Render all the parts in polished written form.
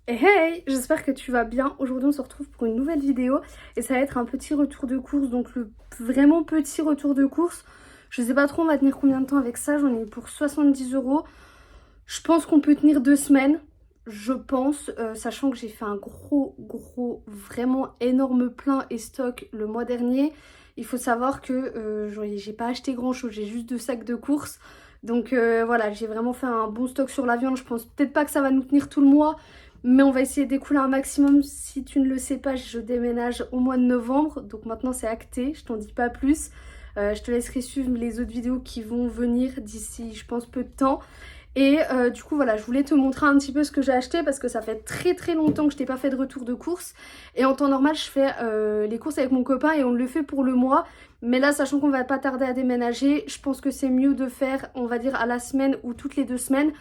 Hey, j'espère que tu vas bien. Aujourd'hui on se retrouve pour une nouvelle vidéo et ça va être un petit retour de course, donc le vraiment petit retour de course. Je sais pas trop on va tenir combien de temps avec ça, j'en ai pour 70 €. Je pense qu'on peut tenir 2 semaines, je pense, sachant que j'ai fait un vraiment énorme plein et stock le mois dernier. Il faut savoir que j'ai pas acheté grand chose, j'ai juste 2 sacs de course. Donc voilà, j'ai vraiment fait un bon stock sur la viande. Je pense peut-être pas que ça va nous tenir tout le mois, mais on va essayer d'écouler un maximum. Si tu ne le sais pas, je déménage au mois de novembre. Donc maintenant c'est acté, je t'en dis pas plus. Je te laisserai suivre les autres vidéos qui vont venir d'ici, je pense, peu de temps. Et du coup voilà, je voulais te montrer un petit peu ce que j'ai acheté parce que ça fait très longtemps que je t'ai pas fait de retour de course. Et en temps normal, je fais les courses avec mon copain et on le fait pour le mois. Mais là, sachant qu'on va pas tarder à déménager, je pense que c'est mieux de faire, on va dire, à la semaine ou toutes les 2 semaines.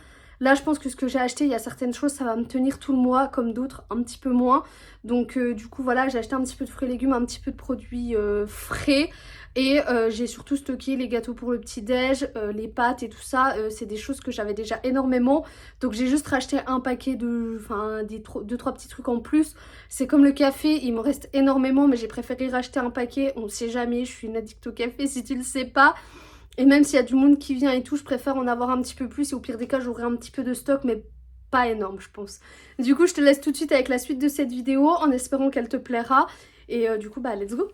Là, je pense que ce que j'ai acheté, il y a certaines choses, ça va me tenir tout le mois, comme d'autres, un petit peu moins. Donc du coup, voilà, j'ai acheté un petit peu de fruits et légumes, un petit peu de produits frais. Et j'ai surtout stocké les gâteaux pour le petit-déj, les pâtes et tout ça. C'est des choses que j'avais déjà énormément. Donc j'ai juste racheté un paquet de... Enfin, deux, trois petits trucs en plus. C'est comme le café, il me reste énormément, mais j'ai préféré racheter un paquet. On sait jamais, je suis une addict au café si tu le sais pas. Et même s'il y a du monde qui vient et tout, je préfère en avoir un petit peu plus. Et au pire des cas, j'aurai un petit peu de stock, mais pas énorme, je pense. Du coup, je te laisse tout de suite avec la suite de cette vidéo, en espérant qu'elle te plaira. Et du coup, bah, let's go!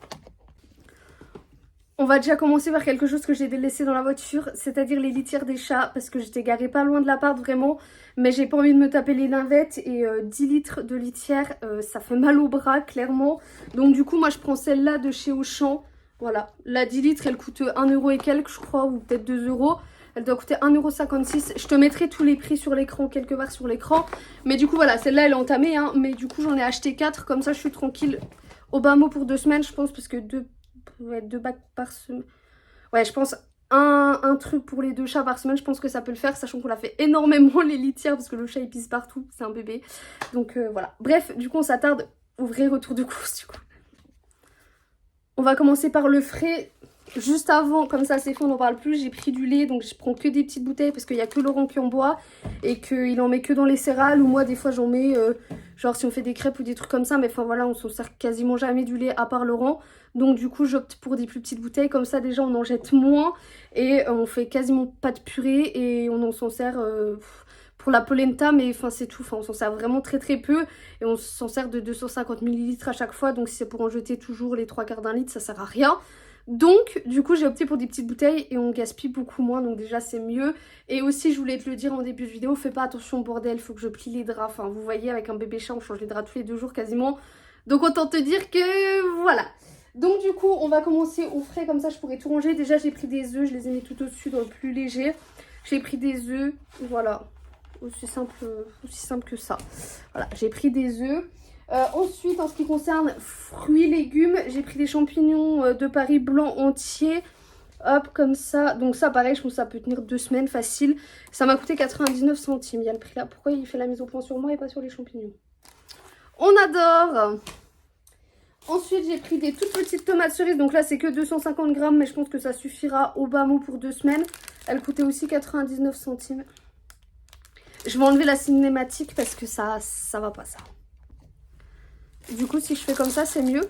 On va déjà commencer par quelque chose que j'ai laissé dans la voiture, c'est-à-dire les litières des chats, parce que j'étais garée pas loin de l'appart vraiment, mais j'ai pas envie de me taper les navettes et 10 litres de litière, ça fait mal au bras clairement. Donc du coup moi je prends celle-là de chez Auchan, voilà, la 10 litres elle coûte 1 € et quelques je crois, ou peut-être 2 €. Elle doit coûter 1,56 €. Je te mettrai tous les prix sur l'écran, quelque part sur l'écran. Mais du coup voilà, celle-là elle est entamée, hein, mais du coup j'en ai acheté 4, comme ça je suis tranquille. Au bas mot pour 2 semaines je pense, parce que 2 bacs par semaine. Ouais, je pense un truc pour les 2 chats par semaine, je pense que ça peut le faire, sachant qu'on a fait énormément les litières parce que le chat il pisse partout, c'est un bébé. Donc voilà. Bref, du coup on s'attarde au vrai retour de course du coup. On va commencer par le frais. Juste avant, comme ça c'est fait, on n'en parle plus, j'ai pris du lait, donc je prends que des petites bouteilles parce qu'il n'y a que Laurent qui en boit et qu'il en met que dans les céréales, ou moi des fois j'en mets, genre si on fait des crêpes ou des trucs comme ça, mais enfin voilà, on s'en sert quasiment jamais du lait à part Laurent. Donc du coup j'opte pour des plus petites bouteilles, comme ça déjà on en jette moins et on fait quasiment pas de purée et on s'en sert pour la polenta, mais enfin c'est tout, enfin on s'en sert vraiment très peu et on s'en sert de 250 ml à chaque fois, donc si c'est pour en jeter toujours les 3/4 d'un litre, ça sert à rien. Donc du coup j'ai opté pour des petites bouteilles et on gaspille beaucoup moins, donc déjà c'est mieux. Et aussi je voulais te le dire en début de vidéo, fais pas attention au bordel, faut que je plie les draps. Enfin vous voyez, avec un bébé chat on change les draps tous les 2 jours quasiment. Donc autant te dire que voilà. Donc du coup on va commencer au frais, comme ça je pourrais tout ranger. Déjà j'ai pris des œufs, je les ai mis tout au-dessus dans le plus léger. J'ai pris des œufs, voilà, aussi simple que ça. Voilà, j'ai pris des œufs. Ensuite, en ce qui concerne fruits et légumes, j'ai pris des champignons de Paris blancs entiers. Hop, comme ça. Donc ça, pareil, je pense que ça peut tenir 2 semaines facile. Ça m'a coûté 99 centimes. Il y a le prix là. Pourquoi il fait la mise au point sur moi et pas sur les champignons? On adore! Ensuite, j'ai pris des toutes petites tomates cerises. Donc là, c'est que 250 grammes, mais je pense que ça suffira au bas mot pour 2 semaines. Elles coûtaient aussi 99 centimes. Je vais enlever la cinématique parce que ça va pas, ça. Du coup, si je fais comme ça, c'est mieux.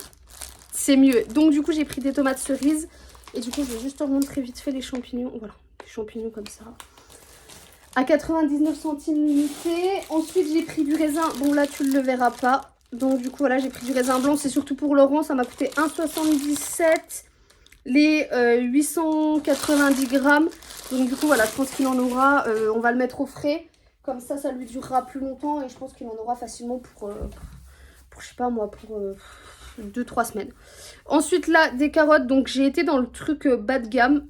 C'est mieux. Donc, du coup, j'ai pris des tomates cerises. Et du coup, je vais juste te montrer vite fait les champignons. Voilà, les champignons comme ça. À 99 centimes l'unité. Ensuite, j'ai pris du raisin. Bon, là, tu ne le verras pas. Donc, du coup, voilà, j'ai pris du raisin blanc. C'est surtout pour Laurent. Ça m'a coûté 1,77 les 890 grammes. Donc, du coup, voilà, je pense qu'il en aura. On va le mettre au frais. Comme ça lui durera plus longtemps. Et je pense qu'il en aura facilement pour je sais pas moi, pour 2-3 semaines. Ensuite là, des carottes, donc j'ai été dans le truc bas de gamme,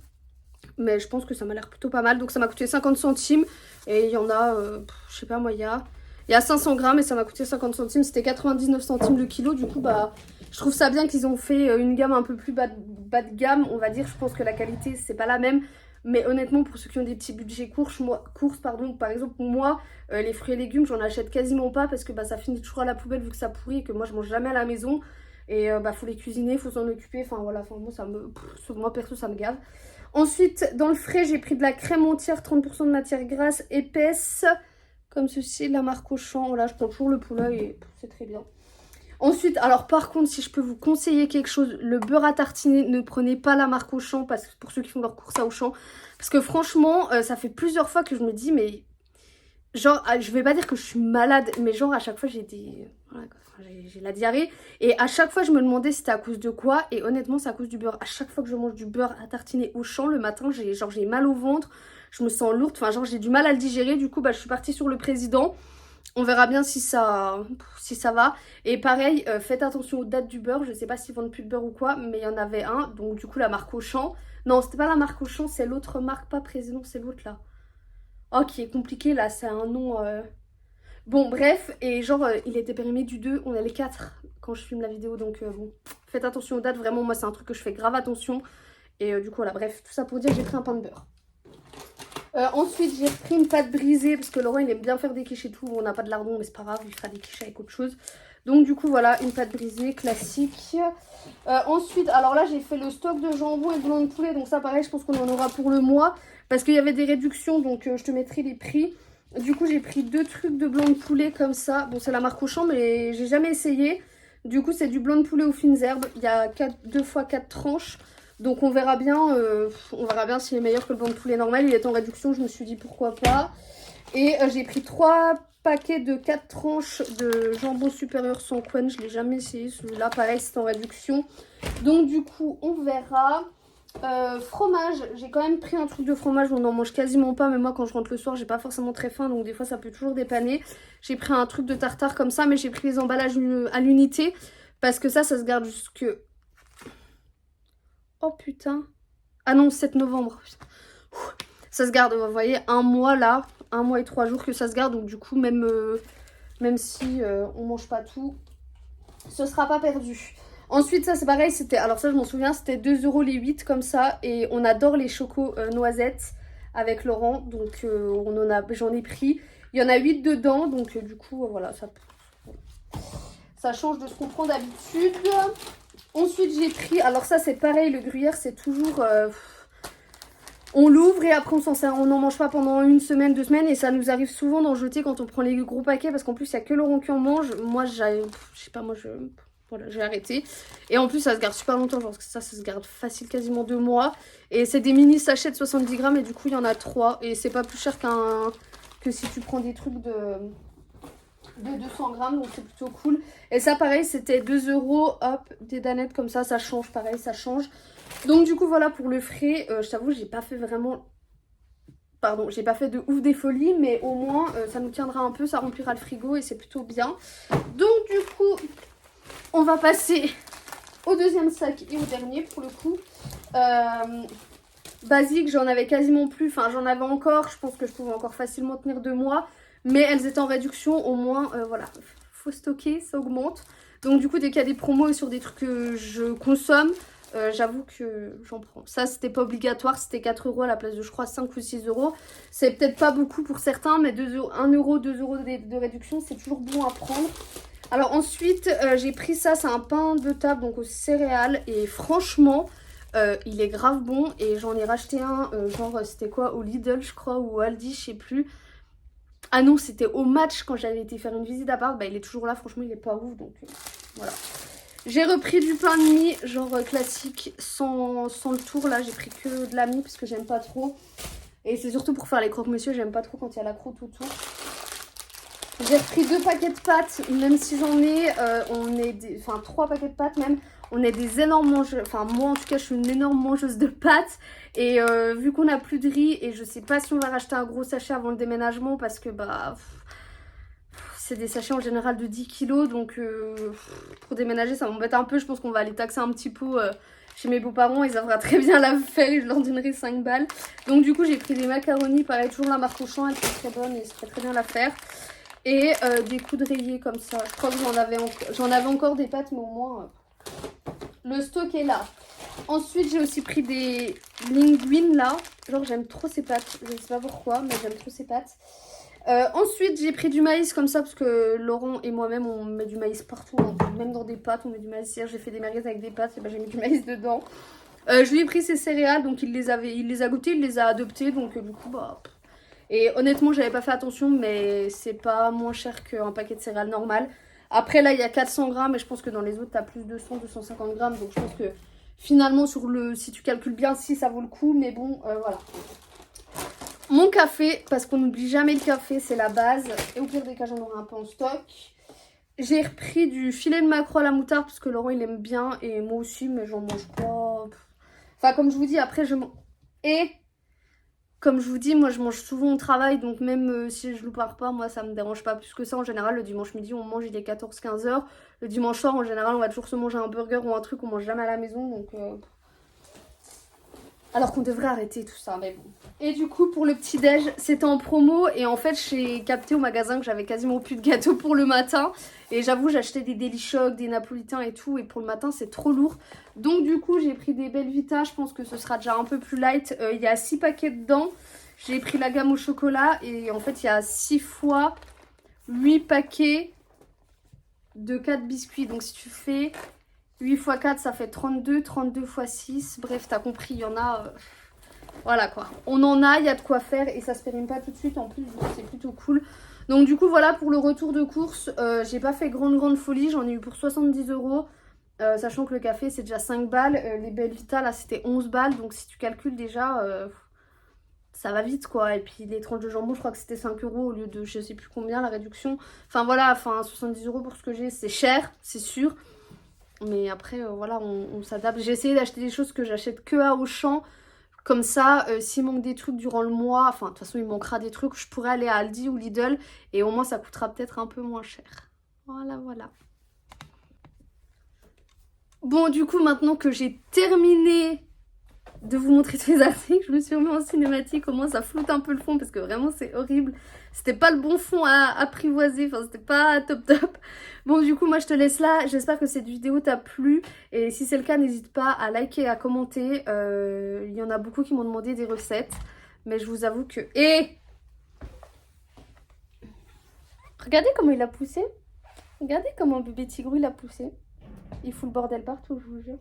mais je pense que ça m'a l'air plutôt pas mal. Donc ça m'a coûté 50 centimes et il y en a, je sais pas moi, il y a 500 grammes et ça m'a coûté 50 centimes, c'était 99 centimes le kilo. Du coup bah je trouve ça bien qu'ils ont fait une gamme un peu plus bas de gamme, on va dire. Je pense que la qualité c'est pas la même. Mais honnêtement, pour ceux qui ont des petits budgets courses, par exemple, moi, les fruits et légumes, j'en achète quasiment pas parce que bah, ça finit toujours à la poubelle vu que ça pourrit et que moi, je mange jamais à la maison. Et bah, faut les cuisiner, faut s'en occuper. Enfin, voilà, enfin, moi, perso, ça me gave. Ensuite, dans le frais, j'ai pris de la crème entière, 30% de matière grasse épaisse. comme ceci, la marque Auchan. Voilà, je prends toujours le poulet et c'est très bien. Ensuite, alors par contre, si je peux vous conseiller quelque chose, le beurre à tartiner, ne prenez pas la marque Auchan, parce que pour ceux qui font leur course à Auchan. Parce que franchement, ça fait plusieurs fois que je me dis, mais genre, je vais pas dire que je suis malade, mais genre à chaque fois j'ai des... Voilà, j'ai la diarrhée. Et à chaque fois je me demandais c'était à cause de quoi. Et honnêtement c'est à cause du beurre. À chaque fois que je mange du beurre à tartiner Auchan le matin, j'ai mal au ventre. Je me sens lourde, enfin genre j'ai du mal à le digérer. Du coup bah je suis partie sur le président. On verra bien si ça va. Et pareil, faites attention aux dates du beurre. Je sais pas s'ils vendent plus de beurre ou quoi, mais il y en avait un. Donc du coup la marque Auchan. Non, c'était pas la marque Auchan, c'est l'autre marque, pas président, c'est l'autre là. Oh, qui est compliqué là, c'est un nom... Bon, bref, et genre, il était périmé du 2, on est les 4 quand je filme la vidéo, donc bon, faites attention aux dates, vraiment, moi c'est un truc que je fais grave attention. Et du coup, voilà, bref, tout ça pour dire que j'ai pris un pain de beurre. Ensuite, j'ai pris une pâte brisée, parce que Laurent, il aime bien faire des quiches et tout. On n'a pas de lardon, mais c'est pas grave, il fera des quiches avec autre chose. Donc du coup, voilà, une pâte brisée, classique. Ensuite, alors là, j'ai fait le stock de jambon et de blanc de poulet, donc ça, pareil, je pense qu'on en aura pour le mois. Parce qu'il y avait des réductions, donc je te mettrai les prix. Du coup, j'ai pris 2 trucs de blanc de poulet comme ça. Bon, c'est la marque Auchan, mais j'ai jamais essayé. Du coup, c'est du blanc de poulet aux fines herbes. Il y a 2 fois 4 tranches. Donc, on verra bien s'il est meilleur que le blanc de poulet normal. Il est en réduction, je me suis dit pourquoi pas. Et j'ai pris 3 paquets de 4 tranches de jambon supérieur sans couenne. Je ne l'ai jamais essayé. Celui-là, pareil, c'est en réduction. Donc, du coup, on verra. Fromage, j'ai quand même pris un truc de fromage, on n'en mange quasiment pas, mais moi quand je rentre le soir j'ai pas forcément très faim, donc des fois ça peut toujours dépanner. J'ai pris un truc de tartare comme ça, mais j'ai pris les emballages à l'unité, parce que ça se garde jusque... Oh putain. Ah non, 7 novembre. Ça se garde, vous voyez, un mois là, 1 mois et 3 jours que ça se garde, donc du coup même si on mange pas tout, ce sera pas perdu. Ensuite, ça c'est pareil, c'était, alors ça je m'en souviens, c'était 2 € les 8 comme ça. Et on adore les chocos noisettes avec Laurent, donc j'en ai pris. Il y en a 8 dedans, donc du coup, voilà, ça change de ce qu'on prend d'habitude. Ensuite, j'ai pris, alors ça c'est pareil, le gruyère c'est toujours... on l'ouvre et après on n'en mange pas pendant 1 semaine, 2 semaines. Et ça nous arrive souvent d'en jeter quand on prend les gros paquets, parce qu'en plus il n'y a que Laurent qui en mange. Moi, je sais pas, voilà, j'ai arrêté. Et en plus, ça se garde super longtemps. Genre, ça se garde facile, quasiment 2 mois. Et c'est des mini sachets de 70 grammes. Et du coup, il y en a 3. Et c'est pas plus cher que si tu prends des trucs de 200 grammes. Donc, c'est plutôt cool. Et ça, pareil, c'était 2 €. Hop, des danettes comme ça. Ça change, pareil, ça change. Donc, du coup, voilà pour le frais. Je t'avoue, j'ai pas fait vraiment... Pardon, j'ai pas fait de ouf des folies. Mais au moins, ça nous tiendra un peu. Ça remplira le frigo. Et c'est plutôt bien. Donc, du coup... On va passer au deuxième sac et au dernier pour le coup. Basique, j'en avais quasiment plus. Enfin, j'en avais encore. Je pense que je pouvais encore facilement tenir 2 mois. Mais elles étaient en réduction. Au moins, voilà. Faut stocker, ça augmente. Donc du coup, dès qu'il y a des promos sur des trucs que je consomme, j'avoue que j'en prends. Ça, c'était pas obligatoire. C'était 4 € à la place de, je crois, 5 ou 6 €. C'est peut-être pas beaucoup pour certains. Mais 1 €, 2 € de réduction, c'est toujours bon à prendre. Alors ensuite, j'ai pris ça, c'est un pain de table, donc aux céréales. Et franchement, il est grave bon. Et j'en ai racheté un, genre, c'était quoi, au Lidl, je crois, ou au Aldi, je sais plus. Ah non, c'était au Match quand j'avais été faire une visite d'appart. Bah, il est toujours là, franchement, il est pas ouf, donc voilà. J'ai repris du pain de mie, genre classique, sans le tour, là. J'ai pris que de la mie, parce que j'aime pas trop. Et c'est surtout pour faire les croque-monsieur, j'aime pas trop quand il y a la croûte autour. J'ai repris 2 paquets de pâtes, même si j'en ai, enfin 3 paquets de pâtes même. On est des énormes mangeuses, enfin moi en tout cas je suis une énorme mangeuse de pâtes. Et vu qu'on n'a plus de riz, et je sais pas si on va racheter un gros sachet avant le déménagement, parce que bah c'est des sachets en général de 10 kilos. Donc pour déménager ça m'embête un peu, je pense qu'on va aller taxer un petit pot chez mes beaux-parents. Ils savent très bien la faire et je leur donnerai 5 balles. Donc du coup j'ai pris des macaronis, pareil toujours la marque Auchan, elle est très bonne et c'est très bien la faire. Et des coups de rayés comme ça. Je crois que j'en avais encore des pâtes, mais au moins le stock est là. Ensuite, j'ai aussi pris des linguines là. Genre, j'aime trop ces pâtes. Je ne sais pas pourquoi, mais j'aime trop ces pâtes. Ensuite, j'ai pris du maïs comme ça parce que Laurent et moi-même, on met du maïs partout. Même dans des pâtes, on met du maïs. Hier, j'ai fait des merguez avec des pâtes et ben, j'ai mis du maïs dedans. Je lui ai pris ses céréales, donc il les a goûtées, il les a adoptées. Donc, du coup, bah. Et honnêtement, j'avais pas fait attention, mais c'est pas moins cher qu'un paquet de céréales normal. Après, là, il y a 400 grammes et je pense que dans les autres, t'as plus de 100, 250 grammes. Donc, je pense que finalement, si tu calcules bien, si ça vaut le coup. Mais bon, voilà. Mon café, parce qu'on n'oublie jamais le café, c'est la base. Et au pire des cas, j'en aurai un peu en stock. J'ai repris du filet de maquereau à la moutarde parce que Laurent il aime bien et moi aussi, mais j'en mange pas. Enfin, comme je vous dis, après et comme je vous dis, moi je mange souvent au travail, donc même si je loupe un repas, moi ça me dérange pas plus que ça. En général, le dimanche midi, on mange, il est 14-15 heures. Le dimanche soir, en général, on va toujours se manger un burger ou un truc, on mange jamais à la maison, donc alors qu'on devrait arrêter tout ça, mais bon. Et du coup, pour le petit-déj, c'était en promo. Et en fait, j'ai capté au magasin que j'avais quasiment plus de gâteaux pour le matin. Et j'avoue, j'achetais des Delichoc, des napolitains et tout. Et pour le matin, c'est trop lourd. Donc du coup, j'ai pris des Belvita. Je pense que ce sera déjà un peu plus light. Il y a 6 paquets dedans. J'ai pris la gamme au chocolat. Et en fait, il y a 6 fois 8 paquets de 4 biscuits. Donc si tu fais 8 x 4, ça fait 32. 32 x 6. Bref, t'as compris, il y en a... Voilà quoi, on en a, il y a de quoi faire et ça se périme pas tout de suite en plus, c'est plutôt cool. Donc du coup voilà pour le retour de course, j'ai pas fait grande folie, j'en ai eu pour 70 €, sachant que le café c'est déjà 5 balles, les Belvita là c'était 11 balles, donc si tu calcules déjà, ça va vite quoi. Et puis les tranches de jambon je crois que c'était 5 € au lieu de je sais plus combien la réduction. Enfin voilà, 70 € pour ce que j'ai, c'est cher, c'est sûr. Mais après voilà, on s'adapte. J'ai essayé d'acheter des choses que j'achète que à Auchan. Comme ça, s'il manque des trucs durant le mois, enfin de toute façon il manquera des trucs, je pourrais aller à Aldi ou Lidl et au moins ça coûtera peut-être un peu moins cher. Voilà, voilà. Bon, du coup, maintenant que j'ai terminé de vous montrer tous les articles, je me suis remis en cinématique, au moins ça floute un peu le fond parce que vraiment c'est horrible. C'était pas le bon fond à apprivoiser, enfin c'était pas top top. Bon du coup moi je te laisse là, j'espère que cette vidéo t'a plu et si c'est le cas n'hésite pas à liker et à commenter. Il y en a beaucoup qui m'ont demandé des recettes, mais je vous avoue que... Regardez comment il a poussé. Regardez comment bébé Tigrou il a poussé. Il fout le bordel partout, je vous jure.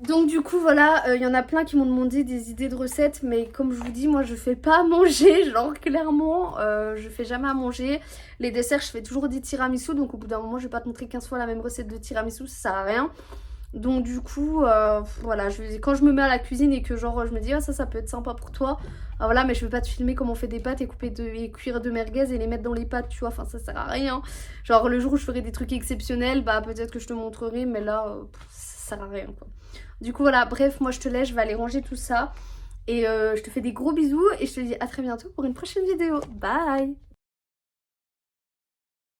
Donc du coup voilà, y en a plein qui m'ont demandé des idées de recettes, mais comme je vous dis, moi je fais pas à manger, genre clairement, je fais jamais à manger. Les desserts, je fais toujours des tiramisu, donc au bout d'un moment je vais pas te montrer 15 fois la même recette de tiramisu, ça sert à rien. Donc du coup, voilà, quand je me mets à la cuisine et que genre je me dis, ah ça peut être sympa pour toi, voilà, mais je vais pas te filmer comment on fait des pâtes et et cuire de merguez et les mettre dans les pâtes, tu vois, enfin ça sert à rien. Genre le jour où je ferai des trucs exceptionnels, bah peut-être que je te montrerai, mais là, ça sert à rien quoi. Du coup voilà, bref, moi je te laisse, je vais aller ranger tout ça. Et je te fais des gros bisous et je te dis à très bientôt pour une prochaine vidéo. Bye!